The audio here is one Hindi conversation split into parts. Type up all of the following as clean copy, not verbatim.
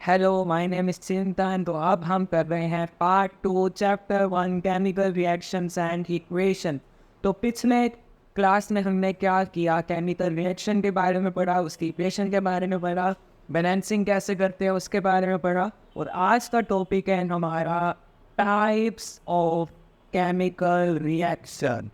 हेलो, माय नेम इज चिंतन। तो अब हम कर रहे हैं part 2 chapter 1 chemical reactions and equation. तो पिछले क्लास में हमने क्या किया, केमिकल रिएक्शन के बारे में पढ़ा, उसकी इक्वेशन के बारे में पढ़ा, बैलेंसिंग कैसे करते हैं उसके बारे में पढ़ा। और आज का टॉपिक है हमारा types of chemical reaction.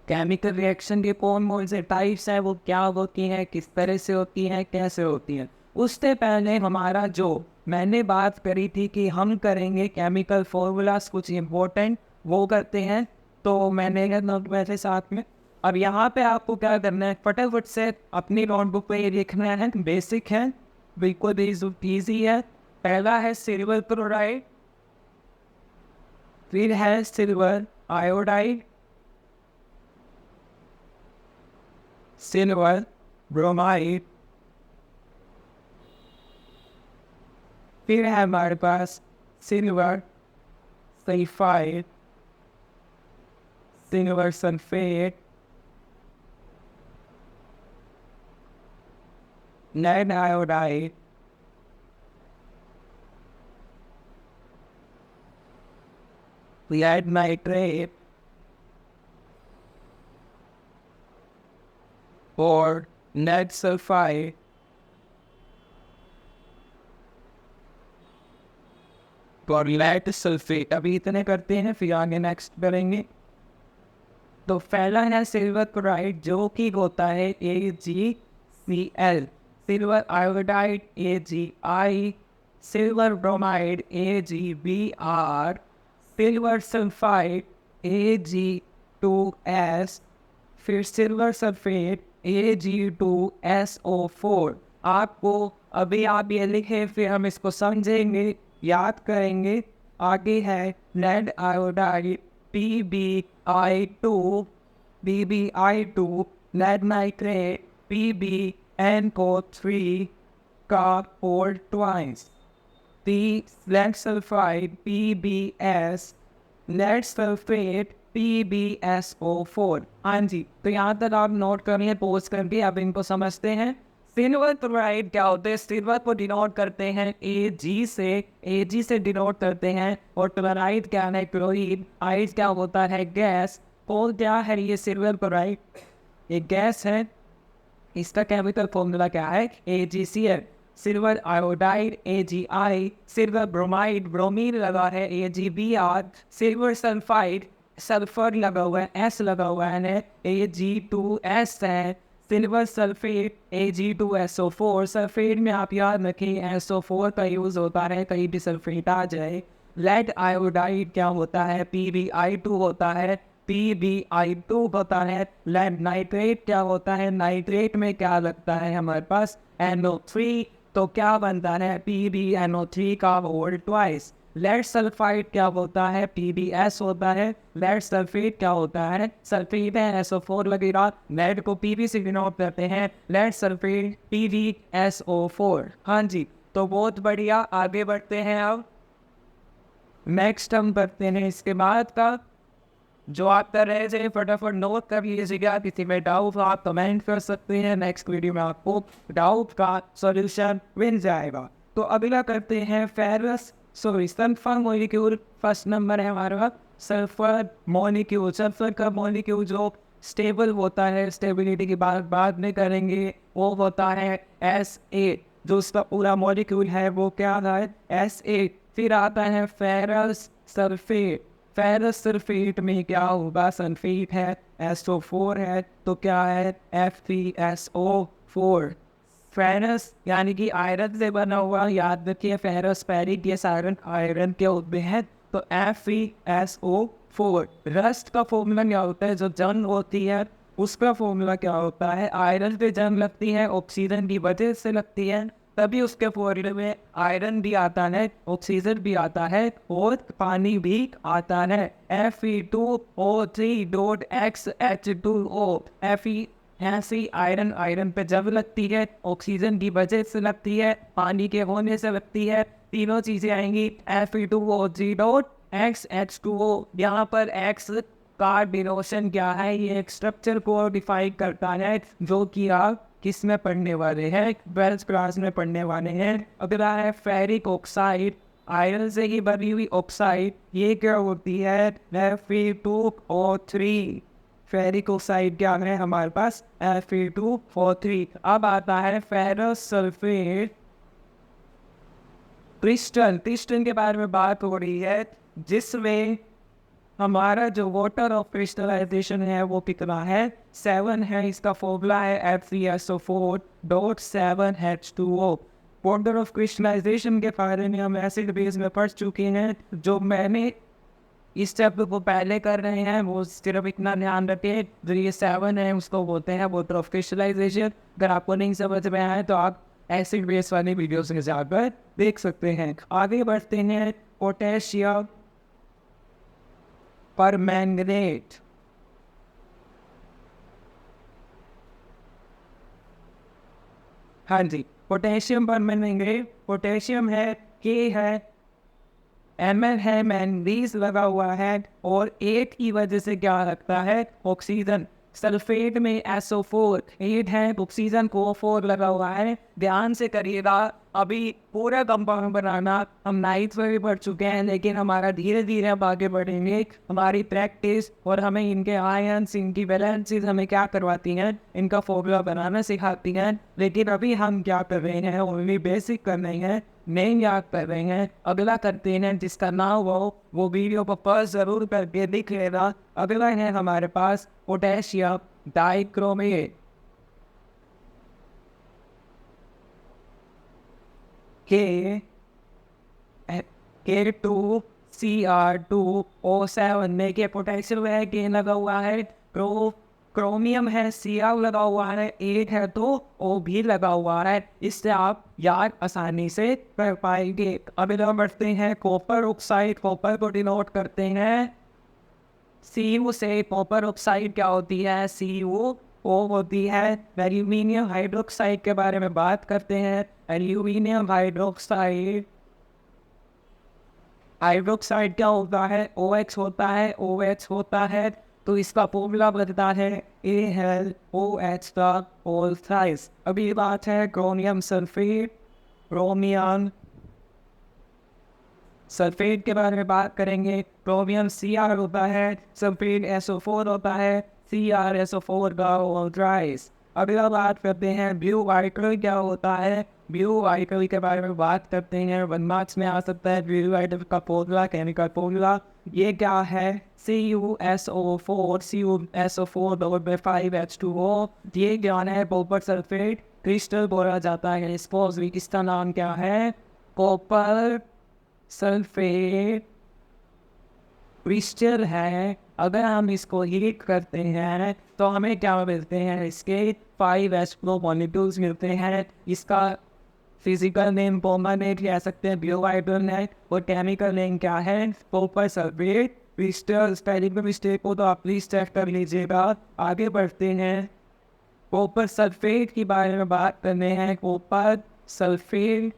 Chemical reaction के कौन कौन से टाइप्स हैं, वो क्या होती हैं, किस तरह से होती हैं, कैसे होती हैं। उससे पहले हमारा जो मैंने बात करी थी कि हम करेंगे केमिकल फॉर्मूलाज कुछ इम्पोर्टेंट, वो करते हैं। तो मैंने नोट में थे साथ में। अब यहाँ पे आपको क्या करना है, फटाफट से अपनी नोटबुक पे ये लिखना है। बेसिक है, बिल्कुल ईजी है। पहला है सिल्वर क्लोराइड, फिर है सिल्वर आयोडाइड, सिल्वर ब्रोमाइड, फिर है हमारे पास silver sulphide, silver sulphate, lead iodide, lead nitrate और लेड सल्फाइड और लेड सल्फेट। अभी इतने करते हैं, फिर आगे नेक्स्ट करेंगे। तो पहला है सिल्वर क्लोराइड, जो कि होता है AgCl, silver iodide Agi, silver bromide AgBr, silver sulphide Ag2S, फिर सिल्वर सल्फेट Ag2SO4। आपको अभी आप ये लिखे, फिर हम इसको समझेंगे, याद करेंगे। आगे है lead iodide PbI2, lead nitrate PbNO3 का 4 twice, lead sulphide PbS, lead sulphate PbSO4। हाँ जी, तो यहाँ तक आप नोट करिए पोस्ट करके। अब इनको समझते हैं। सिल्वर क्लोराइड क्या होते हैं, सिल्वर को डिनोट करते हैं Ag से डिनोट करते हैं। और क्लोराइड क्या है, क्लोरीन। आइड क्या होता है, गैस। और क्या है ये सिल्वर क्लोराइड, ये गैस है। इसका केमिकल फॉर्मूला क्या है, AgCl। Silver iodide Agi, silver bromide, bromine लगा है AgBr, सिल्वर सल्फाइड, सल्फर लगा हुआ है, S लगा हुआ है, Ag2S है। Silver sulphate Ag2SO4। सल्फेट में आप याद रखें SO4 का यूज़ होता है, कहीं भी सल्फेट आ जाए। लेड आयोडाइड क्या होता है, PbI2 होता है, PbI2 होता है। लेड नाइट्रेट क्या होता है, नाइट्रेट में क्या लगता है हमारे पास NO3, तो क्या बनता है PbNO3 का होल ट्वाइस। लेड सल्फाइड क्या होता है, PbS होता है। लेड सल्फेट क्या होता है, सल्फेट है SO4 वगैरह, लेड को Pb से डिनोट करते हैं, लेड सल्फेट PbSO4। हाँ जी, तो बहुत बढ़िया, आगे बढ़ते हैं। अब नेक्स्ट हम करते हैं इसके बाद का जो आप कर रहे थे, फटाफट नोट कर लीजिएगा। किसी में डाउट हो आप कमेंट कर सकते हैं, नेक्स्ट वीडियो में आपको डाउट का सॉल्यूशन मिल जाएगा। तो अगला करते हैं ferrous sulphur molecule. First number है हमारा सल्फर मॉलिक्यूल। सल्फर का मॉलिक्यूल जो स्टेबल होता है, स्टेबिलिटी की बात बाद में करेंगे, वो होता है S8। जो उसका पूरा मॉलिक्यूल है वो क्या है, S8। फिर आता है फेरस सल्फेट। फेरस सल्फेट में क्या होगा, सल्फेट है, SO4 है, तो क्या है Fe2SO4। फेरस यानी कि आयरन से बना हुआ, याद रखिए फेरस फेरिक आयरन आयरन के होते हैं, तो Fe2SO4। रस्ट का फॉर्मूला क्या होता है, जो जंग होती है उसका फॉर्मूला क्या होता है, आयरन पे जंग लगती है, ऑक्सीजन की वजह से लगती है, तभी उसके फॉर्मूले में आयरन भी आता है, ऑक्सीजन भी आता है और पानी भी आता है। Fe2O3.XH2O। ऐसी आयरन आयरन पे जब लगती है, ऑक्सीजन की वजह से लगती है, पानी के होने से लगती है, तीनों चीजें आएंगी Fe2O3.XH2O। यहाँ पर X का डिनोशन क्या है, ये एक स्ट्रक्चर को डिफाइन करता है जो कि आप किस में पढ़ने वाले हैं, 12th क्लास में पढ़ने वाले हैं। अगला है फेरिक ऑक्साइड, आयरन से ही बनी हुई ऑक्साइड, ये क्या होती है, Fe2O3। फेरिक ऑक्साइड क्या है हमारे पास, Fe2O3। अब आता है फेरस सल्फेट क्रिस्टल। क्रिस्टल के बारे में बात हो रही है, जिसमें हमारा जो वाटर ऑफ क्रिस्टलाइजेशन है वो कितना है, 7 है। इसका फॉर्मूला है Fe2O7H2O। वाटर ऑफ क्रिस्टलाइजेशन के बारे में हम एसिड बेस में पढ़ चुके हैं। जो मैंने इस स्टेप को पहले कर रहे हैं वो सिर्फ इतना ध्यान रखें, जो ये 7 है उसको बोलते हैं वाटर ऑफ क्रिस्टलाइजेशन। अगर आपको नहीं समझ में आए तो आप एसिड बेस वाली वीडियो से जाकर देख सकते हैं। आगे बढ़ते हैं, पोटेशियम परमैंगनेट। हाँ जी, पोटेशियम परमैंगनेट, पोटेशियम है, के है, Mn है, मैंगनीज लगा हुआ है, और 8 की वजह से क्या लगता है, ऑक्सीजन। सल्फेट में SO4 8 है, ऑक्सीजन को 4 लगा हुआ है। ध्यान से करिएगा, अभी पूरा कंपाउंड बनाना हम 9th में भी पढ़ चुके हैं, लेकिन हमारा धीरे धीरे हम आगे बढ़ेंगे। हमारी प्रैक्टिस और हमें इनके आयंस, इनकी वैलेंसीज हमें क्या करवाती हैं, इनका फॉर्मूला बनाना सिखाती हैं। लेकिन अभी हम क्या कर रहे हैं, ओनली बेसिक कर रहे हैं, नहीं याद कर रहे हैं। अगला करते हैं जिसका नाम वो वीडियो पर पॉज जरूर करके लिख लेना। अगला है हमारे पास पोटेशियम डाइक्रोमेट, K2Cr2O7 में के पोटेशियम है, के लगा हुआ है, क्रोमियम है, Cr लगा हुआ है, 8 है तो O भी लगा हुआ है। इससे आप याद आसानी से कर पाएंगे। अब इधर बढ़ते हैं, कॉपर ऑक्साइड, कॉपर को डिनोट करते हैं Cu से। कॉपर ऑक्साइड क्या होती है, Cu ओ होती है। एल्यूमिनियम हाइड्रोक्साइड के बारे में बात करते हैं। एल्यूमिनियम हाइड्रोक्साइड, हाइड्रोक्साइड क्या होता है, OH होता है, OH होता है, तो इसका फॉर्मूला बनता है AlOH का होल साइज। अभी बात है क्रोमियम सल्फेट, क्रोमियम सल्फेट के बारे में बात करेंगे। क्रोमियम Cr होता है, सल्फेट SO4 होता है, CrSO4 का होल राइस। अगला बात करते हैं ब्लू आइटल क्या होता है। ब्लू आइटल के बारे में बात करते हैं, 1 मार्क्स में आ सकता है। ब्लू आइटल का फॉर्मूला, केमिकल फॉर्मूला, ये क्या है, CuSO4, CuSO4/5H2O। ये क्या है, कॉपर सल्फेट क्रिस्टल बोला जाता है इसको। इसका नाम क्या है, कॉपर सल्फेट क्रिस्टल है। अगर हम इसको हीट करते हैं तो हमें क्या मिलते हैं, इसके 5H2O मॉलिक्यूल्स मिलते हैं। इसका फिजिकल नेम परमानेंट कह सकते हैं, ब्लू आइटल है, और केमिकल नेम क्या है, कॉपर सल्फेट क्रिस्टल। स्पेलिंग में मिस्टेक हो तो आप प्लीज चेक कर लीजिएगा। आगे बढ़ते हैं, कॉपर सल्फेट के बारे में बात करने हैं। कॉपर सल्फेट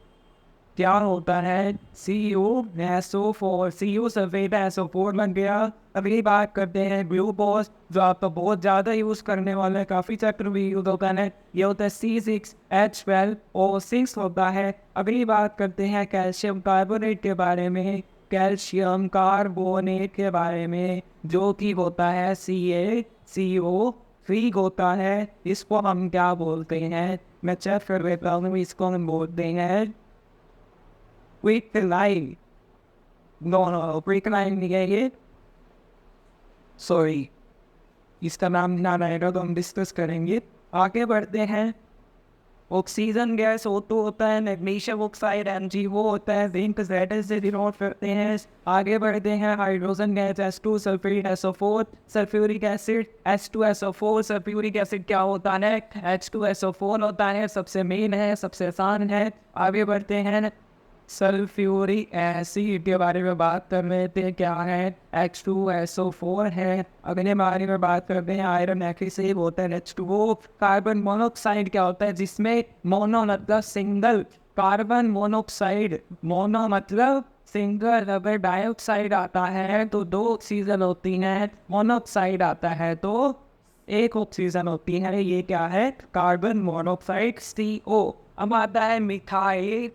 क्या होता है, CuSO4, Cu सल्फेट SO4 बन गया। अगली बात करते हैं ग्लूकोज, जो आपका बहुत ज़्यादा यूज़ करने वाला है, काफ़ी चैप्टर भी यूज़ होता है। ये होता है C6H12O6 होता है। अगली बात करते हैं कैल्शियम कार्बोनेट के बारे में, कैल्शियम कार्बोनेट के बारे में, जो कि होता है CaCO3 होता है। इसको हम क्या बोलते हैं, मैं चेक कर लेता हूँ, इसको हम बोलते हैं क्विकलाइन। नो, क्विकलाइन नहीं है ये, सॉरी, इसका नाम ना रहेगा तो हम डिस्कस करेंगे। आगे बढ़ते हैं, ऑक्सीजन गैस O2 होता है, मैग्नीशियम ऑक्साइड MgO होता है, जिंक Zn से डिनोट करते हैं। आगे बढ़ते हैं, hydrogen gas H2, sulphuric SO4, sulphuric acid H2SO4। Sulphuric acid क्या होता है, H2SO4 होता है, सबसे मेन है, सबसे आसान है। आगे बढ़ते हैं, सल्फ्यूरिक एसिड के बारे में बात कर रहे थे, क्या है, H2SO4 है। अगले बारे में बात करते हैं, आयरन एसिड होता है H2O। कार्बन मोनोऑक्साइड क्या होता है, जिसमें मोनो मतलब सिंगल, कार्बन मोनोऑक्साइड, मोनो मतलब सिंगल। अगर डाइऑक्साइड आता है तो 2 ऑक्सीजन होती हैं, मोनोऑक्साइड आता है तो एक ऑक्सीजन होती है, ये क्या है, कार्बन मोनोऑक्साइड CO। अब आता है मिथाइल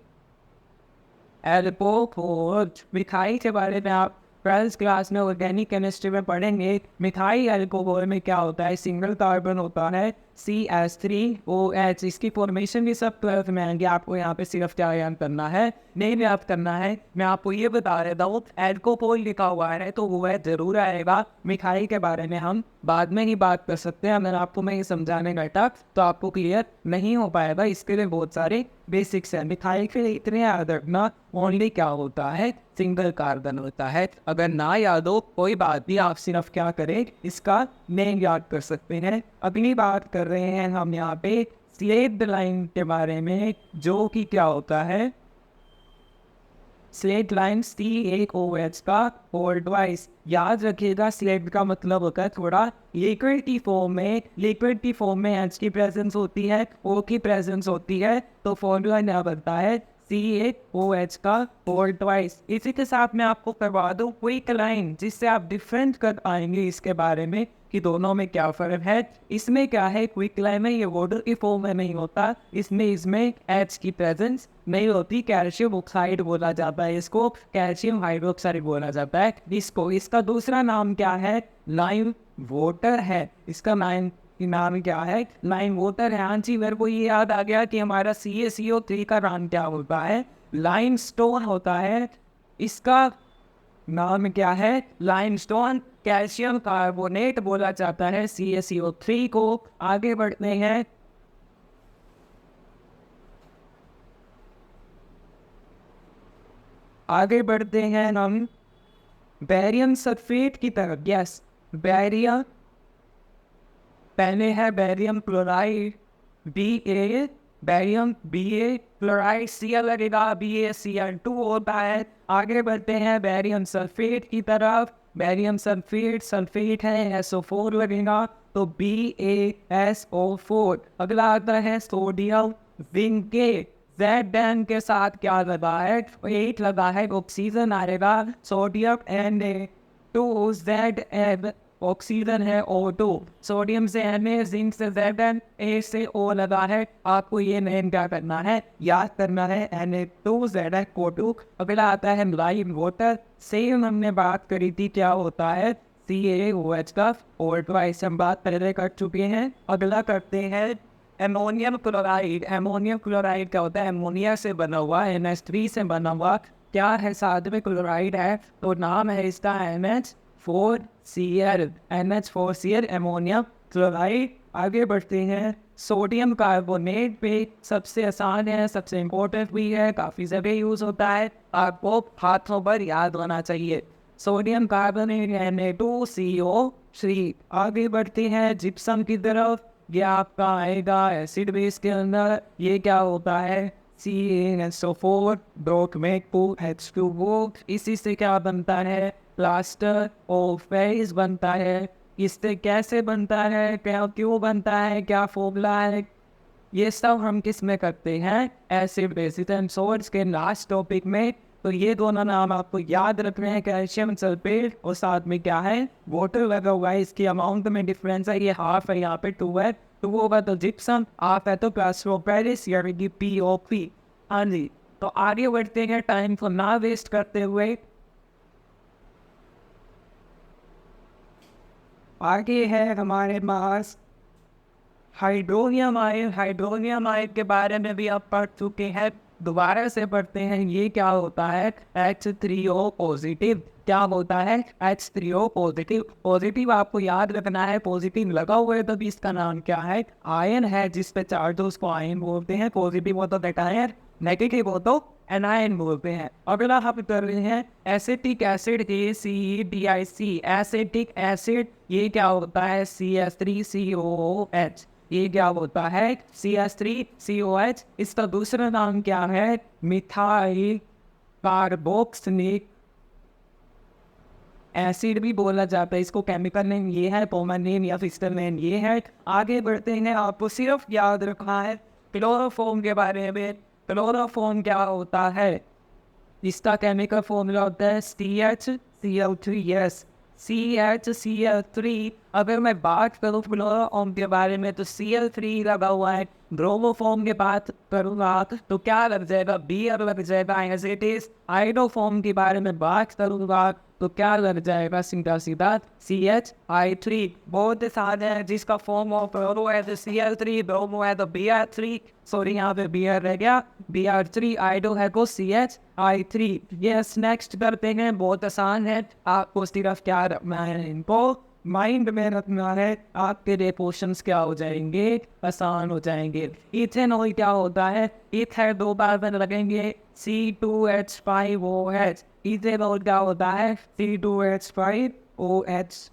एल्कोहल। मिथाइल के बारे में आप 12th क्लास में ऑर्गेनिक केमिस्ट्री में पढ़ेंगे। मिथाइल अल्कोहल में क्या होता है, सिंगल कार्बन होता है CH3OH। इसकी फॉर्मेशन भी सब 12th में आएंगे, आपको यहाँ पे सिर्फ क्या याद करना है, नहीं याद करना है। मैं आपको ये बता देता हूँ, एल्कोहल लिखा हुआ है तो वो है जरूर आएगा। मिथाइल के बारे में हम बाद में ही बात कर सकते हैं। अगर आपको मैं ये समझाने बैठा तो आपको क्लियर नहीं हो पाएगा, इसके लिए बहुत सारे बेसिक्स है। मिथाइल के लिए इतने याद रखना, ओनली क्या होता है, सिंगल कार्बन होता है। अगर ना याद हो कोई बात नहीं, आप सिर्फ क्या करें, इसका नेम याद कर सकते हैं। अगली बात कर रहे हैं हम यहाँ पे स्लेट लाइन के बारे में, जो कि क्या होता है, स्लेट लाइन CaOH का और ट्वाइस। याद रखिएगा स्लेट का मतलब होता है थोड़ा लिक्विड की फॉर्म में, लिक्विड की फॉर्म में H की प्रेजेंस होती है, O की प्रेजेंस होती है, तो फॉर्मूला क्या बनता है, CaOH का और ट्वाइस। इसी के साथ मैं आपको करवा दूँ क्विक लाइन, जिससे आप डिफरेंट कर पाएंगे इसके बारे में कि दोनों में क्या फर्क है। इसमें क्या है, क्विक लाइन में ये वाटर की फॉर्म में नहीं होता, इसमें H की प्रेजेंस नहीं होती। कैल्शियम ऑक्साइड बोला जाता है इसको, कैल्शियम हाइड्रोक्साइड बोला जाता है इसको। इसका दूसरा नाम क्या है, लाइम वाटर है। इसका नाम क्या है, लाइम वाटर है। हाँ जी, मेरे को ये याद आ गया कि हमारा CaCO3 का नाम क्या होता है, लाइम स्टोन होता है। इसका नाम क्या है, लाइमस्टोन। कैल्शियम कार्बोनेट बोला जाता है CaCO3 को। आगे बढ़ते हैं, हम बैरियम सल्फेट की तरफ। यस, बैरियम, पहले है barium chloride Ba, barium Ba chloride Cl लगेगा, BaCl2 होता है। आगे बढ़ते हैं बैरियम सल्फेट की तरफ। बैरियम सल्फेट है, SO4 लगेगा तो BaSO4। अगला आता है सोडियम जिंकेट, Z के साथ क्या लगा है, 8 लगा है, ऑक्सीजन आएगा, सोडियम Na2, ऑक्सीजन है O2, सोडियम से Na, जिंक से Zn, A से O लगा है। आपको ये नेम क्या करना है, याद करना है, Na2ZnO2। अगला आता है लाइम वाटर। सेम हमने बात करी थी, क्या होता है, CaOH का और ट्वाइस, हम बात पहले कर चुके हैं। अगला करते हैं एमोनियम क्लोराइड। एमोनियम क्लोराइड क्या होता है, एमोनिया से बना हुआ, NH3 से बना हुआ क्या है, साथ में क्लोराइड है, तो नाम है इसका NH4Cl। NH4Cl ammonium chloride. आगे बढ़ते हैं सोडियम कार्बोनेट पे। सबसे आसान है, सबसे इम्पोर्टेंट भी है, काफ़ी जगह यूज़ होता है, आपको हाथों पर याद होना चाहिए। Sodium carbonate Na2CO3। आगे बढ़ते हैं जिप्सम की तरफ। ये आपका आएगा एसिड बेस के अंदर। ये क्या होता है, CaSO4 ब्रोक में H2O। इसी से क्या बनता है, प्लास्टर ऑफ पेरिस बनता है। इससे कैसे बनता है, क्या क्यों बनता है, क्या फॉर्मूला है, ये सब हम किस में करते हैं, एसिड बेसिस एंड सोर्स के लास्ट टॉपिक में। तो ये दोनों नाम आपको याद रखने हैं, कैल्शियम सल्फेट और साथ में क्या है, वाटर लगा हुआ है। इसकी अमाउंट में डिफरेंस है, ये हाफ है, यहाँ पे 2 है, 2 होगा तो जिप्सम, हाफ है तो प्लास्टर ऑफ पेरिस यानी कि POP। हाँ जी, तो आगे बढ़ते हैं टाइम को ना वेस्ट करते हुए। आगे है हमारे पास हाइड्रोनियम आयन। हाइड्रोनियम आयन के बारे में भी आप पढ़ चुके हैं, दोबारा से पढ़ते हैं। ये क्या होता है, H3O पॉजिटिव। क्या होता है, H3O पॉजिटिव। पॉजिटिव आपको याद रखना है, पॉजिटिव लगा हुआ है तभी इसका नाम क्या है, आयन है, जिस पे चार्ज हो उसको आयन बोलते हैं। पॉजिटिव हो तो कैटायन, नेगेटिव हो तो एनायन बोलते हैं। अगला हम कर रहे हैं acetic acid ACEDIC। Acetic acid, ये क्या होता है, CH3COOH। ये क्या होता है, CH3COH। इसका दूसरा नाम क्या है, मिथाइल कार्बोक्सिलिक एसिड भी बोला जाता है। इसको केमिकल नेम ये है, कॉमन नेम या फिजिकल नेम ये है। आगे बढ़ते हैं, आपको सिर्फ याद रखना है क्लोरोफॉर्म के बारे में। क्लोरोफॉर्म क्या होता है, इसका केमिकल फॉर्मूला होता है CHCl3। Yes, CH3। अगर मैं बात करूँ फ्लोरोफॉर्म के बारे में तो Cl3 लगा हुआ है। ब्रोमोफॉर्म की बात करूँगा तो क्या लग जाएगा, Br लग जाएगा एज इट इज। हाइड्रोफॉर्म के बारे में बात करूँगा तो क्या लग जाएगा, सीधा सीधा CH3। बहुत सारे हैं जिसका फॉर्म ऑफ फ्लोरो है तो Cl3, ब्रोमो है तो Br3, सॉरी यहाँ पे Br रह गया, Br3, आइडो है को CH3। यस, नेक्स्ट करते हैं, बहुत आसान है, आपको सिर्फ क्या रखना है, इनको माइंड में रखना है, आपके लिए क्वेश्चंस क्या हो जाएंगे, आसान हो जाएंगे। इथेनॉल क्या होता है, इथ है 2 कार्बन लगेंगे, C2H5OH। इथेनॉल क्या होता है, C2H5OH।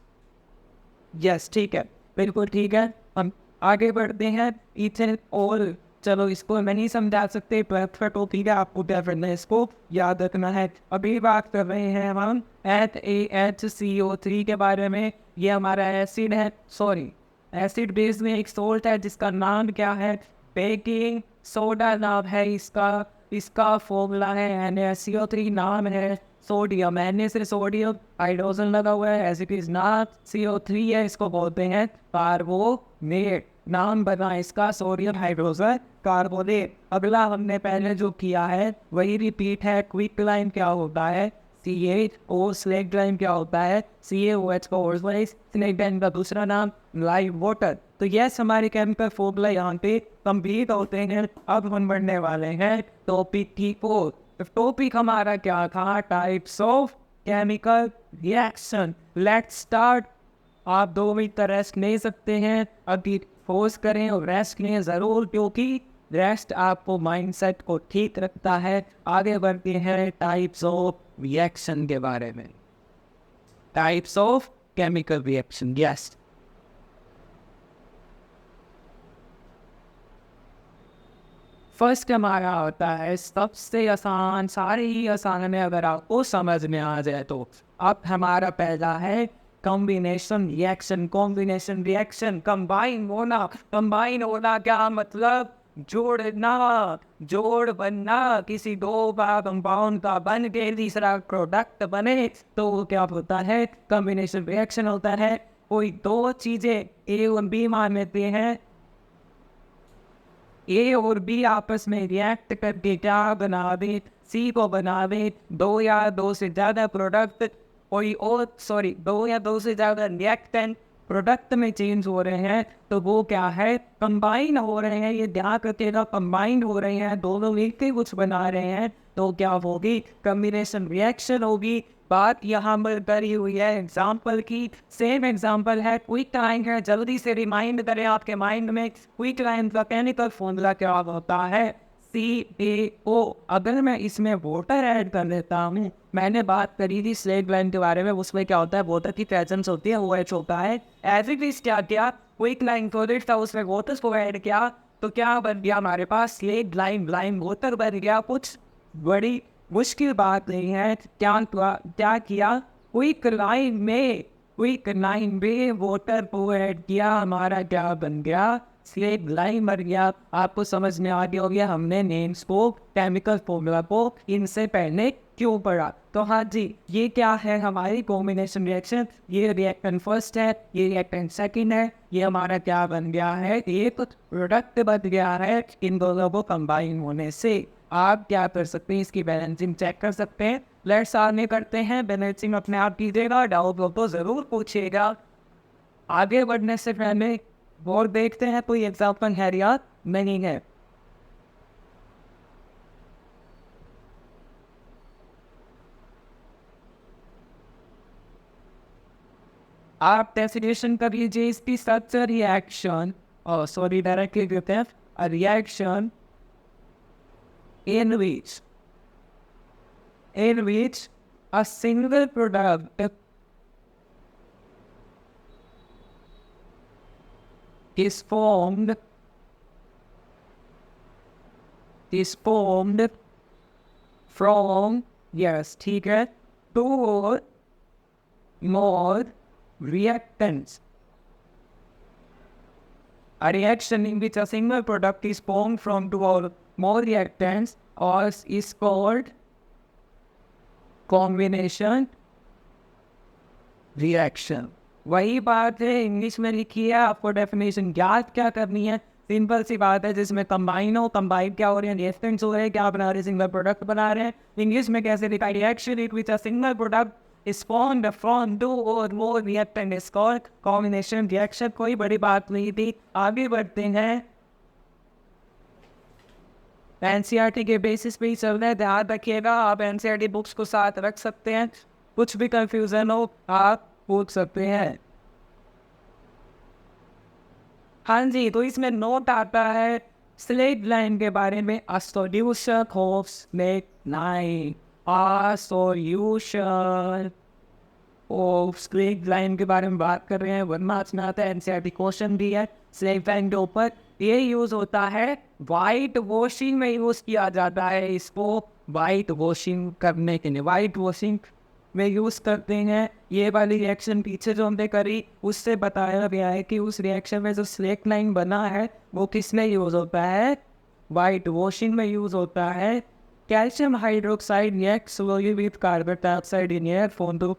यस, ठीक है, बिल्कुल ठीक है। हम आगे बढ़ते हैं। इथेनॉल, चलो इसको मैं नहीं समझा सकते, परफेक्ट हो, ठीक है, आपको क्या करना है, इसको याद रखना है। अभी बात कर रहे हैं हम HAHCO3 के बारे में। ये हमारा एसिड है, सॉरी एसिड बेस में एक सोल्ट है जिसका नाम क्या है, बेकिंग सोडा नाम है इसका। इसका फॉर्मूला है NaCO3, नाम है सोडियम, Na से सोडियम, हाइड्रोजन लगा हुआ है, एज इट इज नाम CO3 है, इसको बोलते हैं कार्बोनेट। नाम बना इसका सोडियम हाइड्रोजन कार्बोनेट। अगला हमने पहले जो किया है वही रिपीट है। क्विकलाइन क्या होता है, CaO। स्लेक्टाइन क्या होता है, CaOH का ओरिजिनल, स्लेक्टाइन का दूसरा नाम लाइव वाटर। तो यस, हमारे केमिकल फॉर्मूला यहाँ पे कंप्लीट होते हैं। अब हम बढ़ने वाले हैं टॉपिक की ओर। तो टॉपिक हमारा क्या था, types of chemical reaction. Let's start. आप 2 मिनट का रेस्ट ले सकते हैं, अभी फोर्स करें और रेस्ट लें ज़रूर, क्योंकि रेस्ट आपको माइंडसेट को ठीक रखता है। आगे बढ़ते हैं टाइप्स ऑफ रिएक्शन के बारे में। Types of chemical reaction, yes. First हमारा होता है सबसे आसान, सारे ही आसान है अगर आपको समझ में आ जाए तो। अब हमारा पहला है combination reaction. Combination reaction, combine होना। कंबाइन होना क्या मतलब, जोड़ना, जोड़ बनना। किसी 2 का कंपाउंड का बन के तीसरा प्रोडक्ट बने तो वो क्या होता है, कॉम्बिनेशन रिएक्शन होता है। कोई 2 चीजें A और B मान लेते हैं, A और B आपस में रिएक्ट करके क्या बना दे, C को बना दे 2 या 2 से ज़्यादा प्रोडक्ट। कोई और, सॉरी 2 या 2 से ज़्यादा रिएक्टेंट प्रोडक्ट में चेंज हो रहे हैं तो वो क्या है, कंबाइन हो रहे हैं। ये ध्यान रखिएगा, कंबाइन हो रहे हैं, दोनों मिलकर कुछ बना रहे हैं तो क्या होगी, कॉम्बिनेशन रिएक्शन होगी। बात यहाँ पर करी हुई है एग्जाम्पल की। सेम एग्जाम्पल है, क्विक लाइन है, जल्दी से रिमाइंड करें आपके माइंड में, क्विक लाइन का केमिकल फॉर्मूला क्या होता है, CaO। अगर मैं इसमें वाटर ऐड कर देता हूँ, मैंने बात करी थी स्लेट लाइन के बारे में, उसमें क्या होता है, वाटर की प्रेजेंस होती है, OH होता है। एज इट इज क्या किया, क्विक लाइन सॉलिड था, उसमें वाटर को ऐड किया तो क्या बन गया हमारे पास, स्लेट लाइन, लाइन वाटर बन गया। कुछ बड़ी मुश्किल बात नहीं है। क्या किया, क्विक लाइन में वाटर को ऐड किया, हमारा क्या बन गया, स्लेट लाइन बन गया। आपको समझ में आ गया होगा हमने नेम्स को, केमिकल फॉर्मूला को इनसे पहले क्यों पढ़ा। तो हाँ जी, ये क्या है हमारी कॉम्बिनेशन रिएक्शन। ये रिएक्टेंट फर्स्ट है, ये रिएक्टेंट सेकंड है, ये हमारा क्या बन गया है, एक प्रोडक्ट बन गया है इन दोनों को कंबाइन होने से। आप क्या कर सकते हैं, इसकी बैलेंसिंग चेक कर सकते हैं। लेट्स आगे करते हैं, बैलेंसिंग अपने आप कीजिएगा, डाउट हो तो ज़रूर पूछिएगा। आगे बढ़ने से पहले और देखते हैं कोई एग्जाम्पल है या नहीं है। आप डेफिनेशन कर लीजिए इसकी, सच रिएक्शन, सॉरी डायरेक्टली देते हैं, a reaction in which a single product is formed from, yes, ठीक है, 2 or more reactants. A reaction in which a single product is formed from 2 or more reactants or is called combination reaction. वही बात है, इंग्लिश में लिखी है, आपको डेफिनेशन याद क्या करनी है, सिंपल सी बात है, जिसमें कंबाइन हो, कंबाइन क्या हो रहे हैं, रिएक्टेंट्स हो रहे हैं, क्या बना रहे हैं, सिंगल प्रोडक्ट बना रहे हैं। इंग्लिश में कैसे लिखा है, reaction in which a single product is formed from two और more reactant is called combination reaction. कोई बड़ी बात नहीं थी। आगे बढ़ते हैं, एनसीईआरटी के बेसिस पे ही चल रहा है, ध्यान रखिएगा। आप एनसीईआरटी बुक्स को साथ रख सकते हैं, कुछ भी कंफ्यूजन हो आप पूछ सकते हैं। हाँ जी, तो इसमें नोट आता है स्लेट लाइन के बारे में, a solution of slate line, a solution of slaked lime के बारे में बात कर रहे हैं। वन मार्क्स में आता है, एनसीईआरटी क्वेश्चन भी है स्लेट लाइन के ऊपर। ये यूज होता है वाइट वॉशिंग में, यूज किया जाता है इसको वाइट वॉशिंग करने के लिए, वाइट वॉशिंग में यूज करते हैं। ये वाली रिएक्शन पीछे जो हमने करी उससे बताया गया है कि उस रिएक्शन में जो स्लेट लाइन बना है वो किस में यूज होता है, वाइट वॉशिंग में यूज होता है। Calcium hydroxide reacts slowly with carbon dioxide in air form the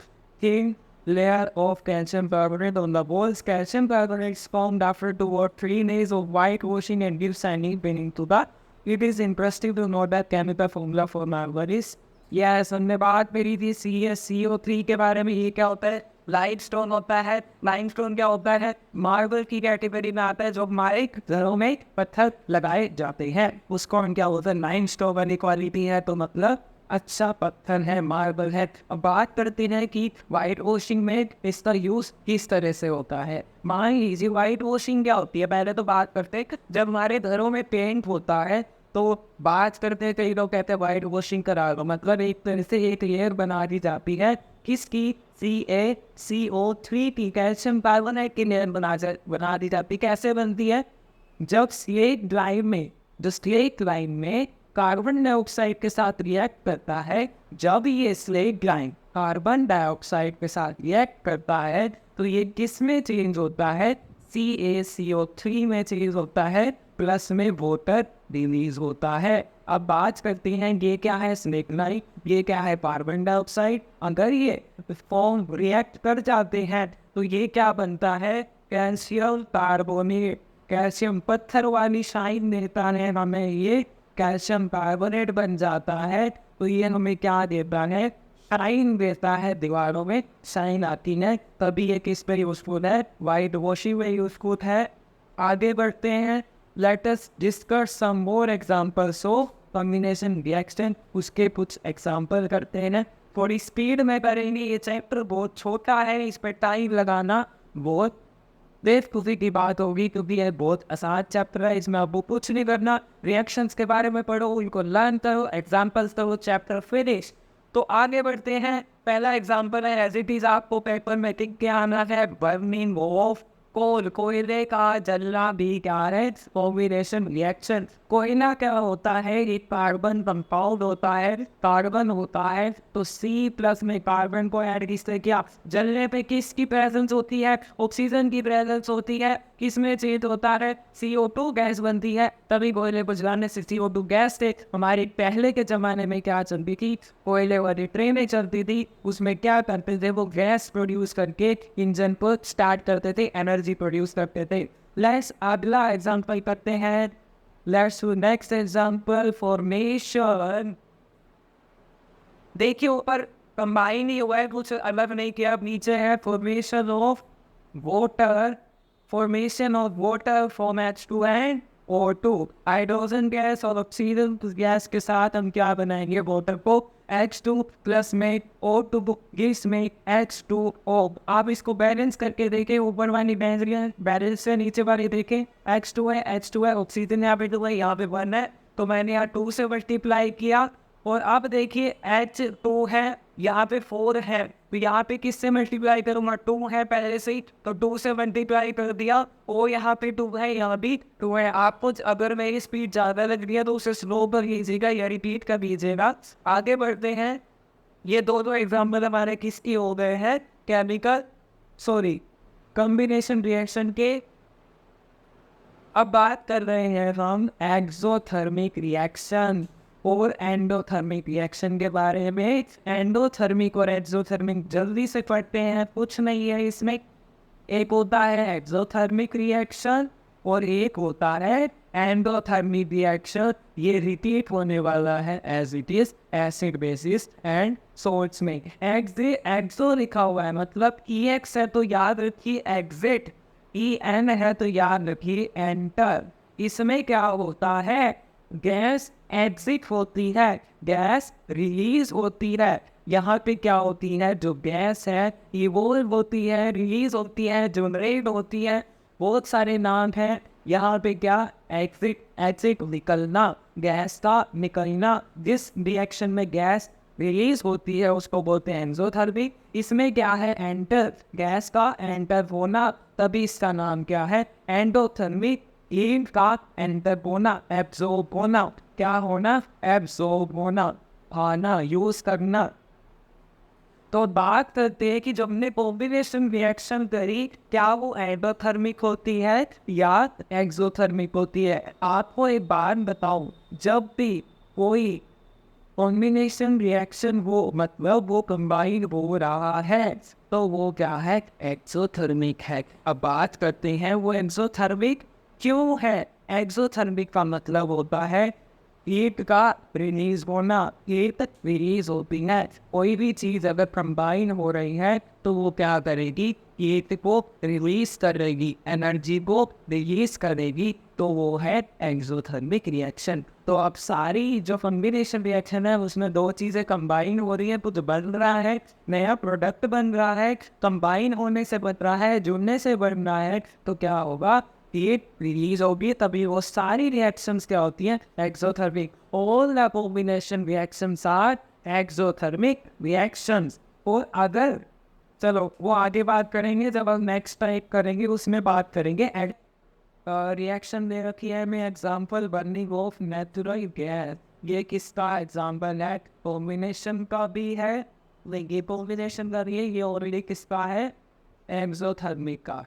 thin layer of calcium carbonate on the walls. Calcium carbonate is formed after 2 or 3 days of whitewashing and gives shiny meaning to the. It is interesting to know that chemical formula for marble is, yes हमने बात करी थी CaCO3 के बारे में। ये क्या होता है, लाइट स्टोन होता है। लाइम स्टोन क्या होता है, मार्बल की कैटेगरी में आता है, जो हमारे घरों में पत्थर लगाए जाते हैं उसको हम क्या होता है, लाइम स्टोन वाली क्वालिटी है, तो मतलब अच्छा पत्थर है, मार्बल है। अब बात करते हैं कि वाइट वॉशिंग में इसका यूज किस तरह से होता है। मान लीजिए वाइट वॉशिंग क्या होती है, पहले तो बात करते हैं जब हमारे घरों में पेंट होता है तो बात करते हैं, कई लोग कहते हैं वाइट वॉशिंग करा लो, मतलब एक तरह से एक लेयर बना दी जाती है किसकी, CaCO3 की, कैल्शियम कार्बोनेट की लेयर बना दी जाती है। कैसे बनती है, जब स्लेट लाइन में, जो स्लेट लाइन में कार्बन डाइऑक्साइड के साथ रिएक्ट करता है, जब ये स्लेट लाइन कार्बन डाइऑक्साइड के साथ रिएक्ट करता है तो ये किस में चेंज होता है, CaCO3 में चेंज होता है, प्लस में वाटर रिलीज होता है। अब बात करते हैं ये क्या है, स्लेट लाइन, ये क्या है, कार्बन डाइऑक्साइड। अगर ये फॉर्म रिएक्ट कर जाते हैं तो ये क्या बनता है, कैल्शियम कार्बोनेट। कैल्शियम पत्थर वाली शाइन देता है हमें, ये कैल्शियम कार्बोनेट बन जाता है। तो ये हमें क्या देता है, शाइन देता है, दीवारों में शाइन आती है, तभी ये किस पे यूजफुल है, वाइट वॉशिंग में यूजफुल है। आगे बढ़ते हैं, let us discuss some more examples of combination reaction. उसके कुछ एग्जांपल करते हैं, थोड़ी स्पीड में करेंगे, ये चैप्टर बहुत छोटा है, इस पर टाइम लगाना बहुत बेवकूफ़ी की बात होगी, क्योंकि ये बहुत आसान चैप्टर है, इसमें आपको कुछ नहीं करना, रिएक्शंस के बारे में पढ़ो, उनको लर्न करो, एग्जांपल्स करो, चैप्टर फिनिश। तो आगे बढ़ते हैं, पहला एग्जांपल है, एज इट इज आपको पेपर में टिक के आना है, बर्निंग ऑफ कोल, कोयले का जलना भी क्या है, कॉम्बिनेशन रिएक्शन। कोयला क्या होता है, एक कार्बन कंपाउंड होता है, कार्बन होता है, तो C प्लस में कार्बन को ऐड किससे किया, जलने पे किसकी प्रेजेंस होती है, ऑक्सीजन की प्रेजेंस होती है, किसमें चेंज होता है, CO2 गैस बनती है, तभी कोयले को जलाने से CO2 गैस थे। हमारे पहले के ज़माने में क्या चलती थी, कोयले वाली ट्रेनें चलती थी, उसमें क्या करते थे, वो गैस प्रोड्यूस करके इंजन को स्टार्ट करते थे, एनर्जी प्रोड्यूस करते थे। लेट्स अगला एग्जांपल करते हैं, let's do next example, formation. देखिए ऊपर कंबाइन ही हुआ है, कुछ अलग नहीं किया। अब नीचे है formation of water, formation of water from H2 and O2, hydrogen gas और ऑक्सीजन गैस के साथ हम क्या बनाएंगे, वाटर को H2 प्लस में O2 गैस में H2O। आप इसको बैलेंस करके देखें, ऊपर वाली बैलेंस से नीचे वाली देखें, H2 है, ऑक्सीजन यहाँ पे 2 है, यहाँ पे 1 है, तो मैंने यहाँ 2 से मल्टीप्लाई किया। और अब देखिए H2 है, यहाँ पे 4 है, तो यहाँ पे किससे मल्टीप्लाई करूँगा, 2 है पहले से ही, तो 2 से मल्टीप्लाई कर दिया। और यहाँ पे 2 है, यहाँ भी 2 है। आपको अगर मेरी स्पीड ज़्यादा लग रही है तो उसे स्लो कर लीजिएगा या रिपीट कर लीजिएगा। आगे बढ़ते हैं, ये दो एग्जाम्पल हमारे किसकी हो गए हैं, कॉम्बिनेशन रिएक्शन के। अब बात कर रहे हैं हम एक्सोथर्मिक रिएक्शन। और एंडोथर्मिक रिएक्शन के बारे में। एंडोथर्मिक और एक्सोथर्मिक जल्दी से पढ़ते हैं, कुछ नहीं है इसमें। एक होता है एक्सोथर्मिक रिएक्शन और एक होता है एंडोथर्मिक रिएक्शन। ये रिपीट होने वाला है as it is acid bases and salts में। एक्सो लिखा हुआ है मतलब ई एक्स है तो याद रखिए एग्जिट, ई एन है तो याद रखिए एंटर। इसमें क्या होता है, गैस एग्जिट होती है, गैस रिलीज होती है। यहाँ पे क्या होती है, जो गैस है इवोल्व होती है, रिलीज होती है, जनरेट होती है, बहुत सारे नाम हैं। यहाँ पे क्या, एग्जिट, एग्जिट निकलना, गैस का निकलना। जिस रिएक्शन में गैस रिलीज होती है उसको बोलते हैं एक्सोथर्मिक। इसमें क्या है, एंटर, गैस का एंटर होना, तभी इसका नाम क्या है एंडोथर्मिक। हीट का एंटर होना, एब्जॉर्ब होना, क्या होना, एब्जॉर्ब होना, आना, यूज करना। तो बात करते हैं कि जब हमने कॉम्बिनेशन रिएक्शन करी, क्या वो एंडोथर्मिक होती है या एक्सोथर्मिक होती है। आपको एक बात बताऊं, जब भी कोई कॉम्बिनेशन रिएक्शन हो मतलब वो कंबाइन हो रहा है तो वो क्या है, एक्सोथर्मिक है। अब बात करते हैं वो एक्सोथर्मिक क्यों है। एक्सोथर्मिक का मतलब होता है हीट का रिलीज होना, हीट रिलीज होती है। कोई भी चीज़ अगर कंबाइन हो रही है तो वो क्या करेगी, हीट को रिलीज करेगी, एनर्जी को रिलीज करेगी, तो वो है एक्सोथर्मिक रिएक्शन। तो अब सारी जो कॉम्बिनेशन रिएक्शन है उसमें दो चीज़ें कंबाइन हो रही है, कुछ बन रहा है, नया प्रोडक्ट बन रहा है। कंबाइन होने से बन रहा है, जुड़ने से बन रहा है, तो क्या होगा, हीट रिलीज होगी, तभी वो सारी रिएक्शंस क्या होती हैं, exothermic. All the combination reactions are exothermic reactions. और अगर, चलो वो आगे बात करेंगे जब हम नेक्स्ट टाइप करेंगे उसमें बात करेंगे। रिएक्शन दे रखी है मैं example, burning of natural gas. ये किसका एग्जांपल है, कॉम्बिनेशन का भी है, लेकिन कॉम्बिनेशन का भी है, ये ऑलरेडी किसका है, एक्सोथर्मिक का।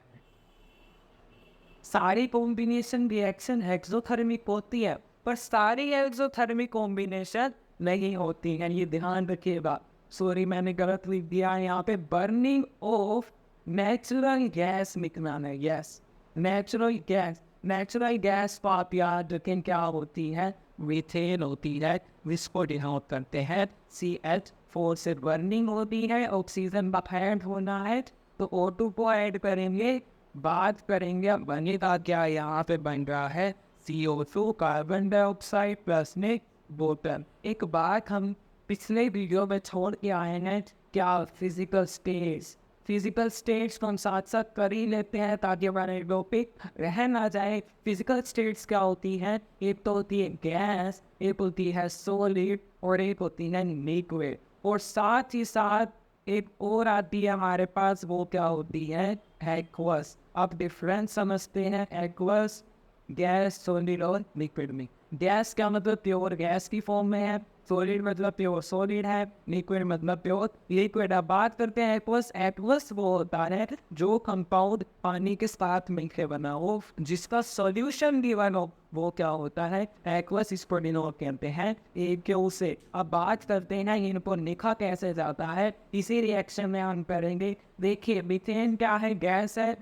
सारी कॉम्बिनेशन रिएक्शन एक्सोथर्मिक होती है पर सारी एक्सोथर्मिक कॉम्बिनेशन नहीं होती है, ये ध्यान रखिएगा। सॉरी मैंने गलत लिख दिया है यहाँ पे, बर्निंग ऑफ नेचुरल गैस लिखना है। Yes, natural gas, natural gas को आप याद रखें क्या होती है, मीथेन होती है, जिसको डिनोट करते हैं CH4 से। बर्निंग होती है, ऑक्सीजन का ऐड होना है तो O2 को ऐड करेंगे। बात करेंगे अब बनेगा क्या, यहाँ पे बन रहा है CO2 कार्बन डाइऑक्साइड प्लस में वाटर। एक बात हम पिछले वीडियो में छोड़ के आए हैं, क्या, फिजिकल स्टेट्स। फिजिकल स्टेट्स को हम साथ साथ कर ही लेते हैं ताकि हमारे टॉपिक रह ना जाए। फिजिकल स्टेट्स क्या होती हैं, एक तो होती है गैस, एक होती है सॉलिड और एक होती है लिक्विड। और साथ ही साथ एक और आती है हमारे पास, वो क्या होती है, एक्वस। अब डिफरेंस समझते हैं एक्वस, गैस, सॉलिड और लिक्विड में। गैस का मतलब प्योर गैस की फॉर्म में है, सॉलिड मतलब प्योर सॉलिड है, लिक्विड मतलब प्योर लिक्विड। अब बात करते हैं एक्वस। एक्वस वो होता है जो कंपाउंड पानी के साथ मिलकर बना हो, जिसका सॉल्यूशन गिवन हो, वो क्या होता है, एक्वस। इसको डिनोट कहते हैं AQ से। अब बात करते हैं इनको लिखा कैसे जाता है, इसी रिएक्शन में हम करेंगे। देखिए मीथेन क्या है, गैस है,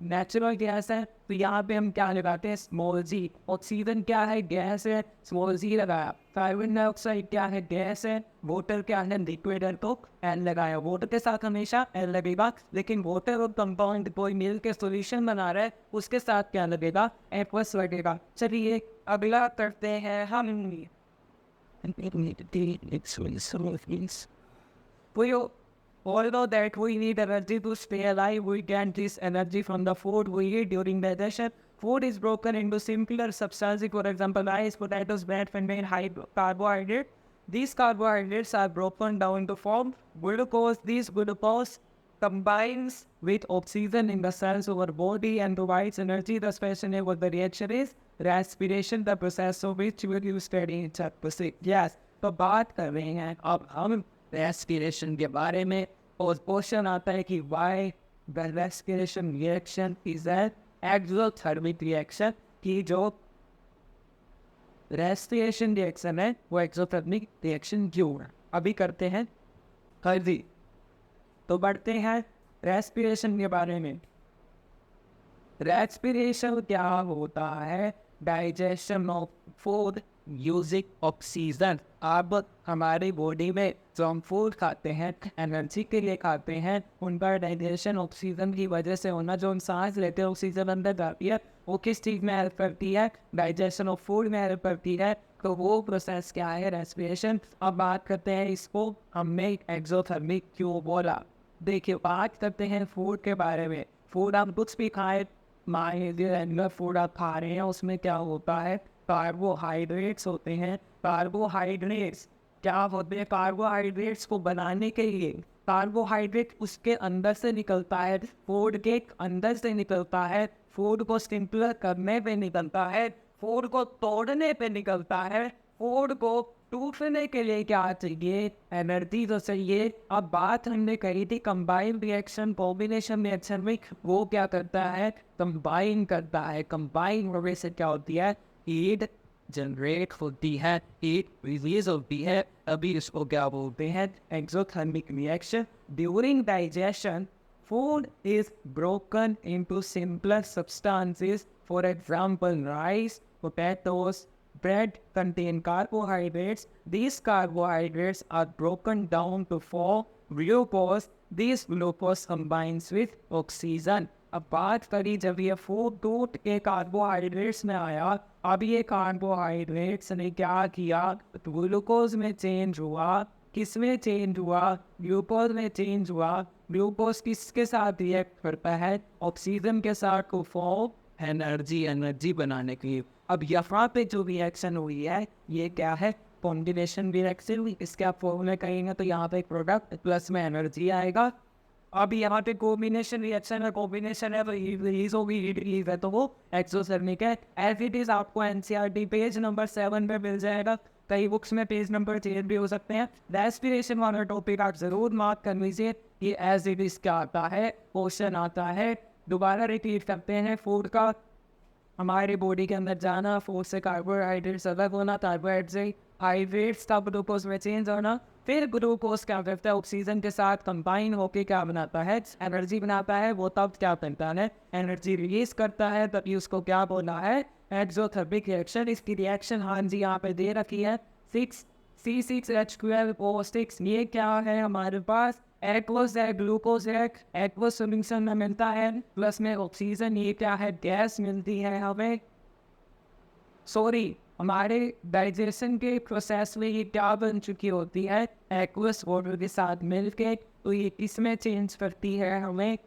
नेचुरल गैस है, तो यहाँ पे हम क्या लगाते हैं, स्मॉल जी। ऑक्सीजन क्या है, गैस है, स्मॉल जी लगाया। कार्बन डाइऑक्साइड क्या है, गैस है। वाटर क्या है, लिक्विड है, तो एन लगाया। वाटर के साथ हमेशा एन लगेगा, लेकिन वाटर और कंपाउंड कोई मिल के सोल्यूशन बना रहा है उसके साथ क्या लगेगा, एक्वस लगेगा। चलिए अगला करते हैं हम। Although that we need energy to stay alive, we get this energy from the food we eat during digestion. Food is broken into simpler substances, for example, rice, potatoes, bread contain high carbohydrate. These carbohydrates are broken down to form glucose. This glucose combines with oxygen in the cells of our body and provides energy. The special name of the reaction is respiration, the process of which we will study in chapter 6. Yes, तो बात कर रहे हैं अब हम रेस्पिरेशन के बारे में। और क्वेश्चन आता है कि why the respiration reaction is an exothermic reaction, की जो रेस्पिरेशन रिएक्शन है वो एक्सोथर्मिक रिएक्शन क्यों है, अभी करते हैं। हाँ जी, तो बढ़ते हैं रेस्पिरेशन के बारे में। रेस्पिरेशन क्या होता है? Digestion of food using oxygen. अब हमारी बॉडी में जो हम फूड खाते हैं एनर्जी के लिए खाते हैं, उनका डाइजेशन ऑक्सीजन की वजह से होना। जो हम सांस लेते हैं ऑक्सीजन अंदर जाती है, वो किस चीज़ में हेल्प करती है? डाइजेशन ऑफ फूड में हेल्प करती है। तो वो प्रोसेस क्या है? रेस्पिरेशन। अब बात करते हैं इसको हमने एक्सोथर्मिक क्यों बोला। देखिए, बात करते हैं फूड के बारे में। फूड आप कुछ भी खाए, रेगुलर फूड आप खा रहे हैं, उसमें क्या होता है? कार्बोहाइड्रेट्स होते हैं। कार्बोहाइड्रेट्स क्या होते हैं? कार्बोहाइड्रेट्स को बनाने के लिए कार्बोहाइड्रेट उसके अंदर से निकलता है, फूड के अंदर से निकलता है, फूड को सिंपलर करने पे निकलता है, फूड को तोड़ने पे निकलता है, फूड को टूटने के लिए क्या चाहिए? एनर्जी तो चाहिए। अब बात हमने कही थी कंबाइन रिएक्शन, कॉम्बिनेशन रिएक्शन में वो क्या करता है? कंबाइन करता है। कंबाइन होने से क्या होती है? हीट जनरेट होती है, हीट रिलीज होती है। अभी इसको क्या बोलते हैं? Exothermic reaction. During digestion food is broken into simpler substances. For example, rice, potatoes, bread contain carbohydrates. These carbohydrates are broken down to form glucose. This glucose combines with oxygen. अब बात करी जब ये फूड टूट के कार्बोहाइड्रेट्स में आया, अब ये कार्बोहाइड्रेट्स ने क्या किया? ग्लूकोज में चेंज हुआ। किस में चेंज हुआ? ग्लूकोज में चेंज हुआ। ग्लूकोज किसके साथ रिएक्ट करता है? ऑक्सीजन के साथ, को फॉर्म एनर्जी बनाने के लिए। अब यहाँ पे जो रिएक्शन हुई है ये क्या है? कॉम्बिनेशन रिएक्शन हुई। इसके आप फॉर्मूले कहेंगे तो यहाँ पे प्रोडक्ट प्लस में एनर्जी आएगा। अब यहाँ पे कॉम्बिनेशन रिएक्शन है, कॉम्बिनेशन है तो रिलीज होगी, हीट रिलीज है तो वो एक्सोथर्मिक है। एज इट इज आपको एनसीईआरटी पेज नंबर 7 पे मिल जाएगा। कई बुक्स में पेज नंबर चेंज भी हो सकते हैं। रेस्पिरेशन वाला टॉपिक आप जरूर मार्क कर लीजिए कि एज इट इज क्या आता है, क्वेश्चन आता है। दोबारा रिपीट करते हैं, फूड का हमारे बॉडी के अंदर जाना, फूड से कार्बोहाइड्रेट्स अलग होना, कार्बोहाइड्रेट से हाइड्रेट्स का ग्लूकोज में चेंज होना, फिर ग्लूकोज क्या करता है? ऑक्सीजन के साथ कंबाइन होकर क्या बनाता है? एनर्जी बनाता है। वो तब क्या करता है? एनर्जी रिलीज करता है। तभी उसको क्या बोला है? Exothermic reaction. इसकी रिएक्शन हाँ जी यहाँ पे दे रखी है, 6C6H12O6। ये क्या है हमारे पास? एक्वस है, ग्लूकोज है, एक्वस सोल्यूशन में मिलता है, प्लस में ऑक्सीजन। ये क्या है? गैस मिलती है हमें। सॉरी, हमारे डाइजेशन के प्रोसेस में ये क्या बन चुकी होती है? एक्वस वाटर के साथ मिलके। तो ये इसमें चेंज करती है, हमें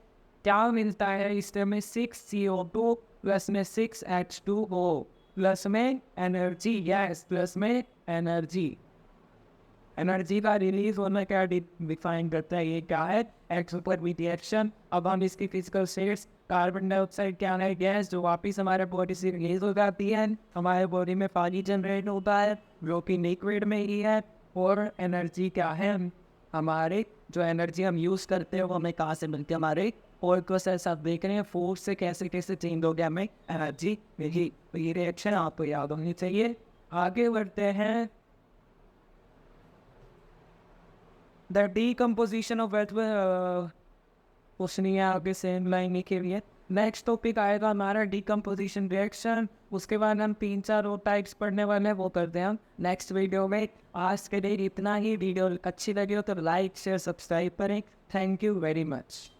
क्या मिलता है? इसमें हमें 6CO2 प्लस में 6H2O प्लस में एनर्जी। यस, प्लस में एनर्जी। एनर्जी का रिलीज होना क्या डिफाइन करता है? ये क्या है? Exothermic reaction. अब हम इसकी फिजिकल स्टेट्स, कार्बन डाइऑक्साइड क्या है? गैस, जो वापिस हमारे बॉडी से रिलीज हो जाती है। हमारे बॉडी में पानी जनरेट होता है जो कि लिक्विड में ही है। और एनर्जी क्या है? हमारे जो एनर्जी हम यूज़ करते हैं वो हमें कहाँ से मिलती है? हमारे और प्रोसेस आप देख रहे हैं, फूड से कैसे कैसे चेंज हो गया हमें एनर्जी मिली। तो ये रिएक्शन आपको याद होनी चाहिए। आगे बढ़ते हैं। द डीकम्पोजिशन ऑफ वेट कुछ नहीं है आगे, सेम लाइन के लिए। नेक्स्ट टॉपिक आएगा हमारा डीकम्पोजिशन रिएक्शन। उसके बाद हम 3-4 और टाइप्स पढ़ने वाले हैं, वो करते हैं हम नेक्स्ट वीडियो में। आज के लिए इतना ही। वीडियो अच्छी लगी हो तो लाइक शेयर सब्सक्राइब करें। Thank you very much.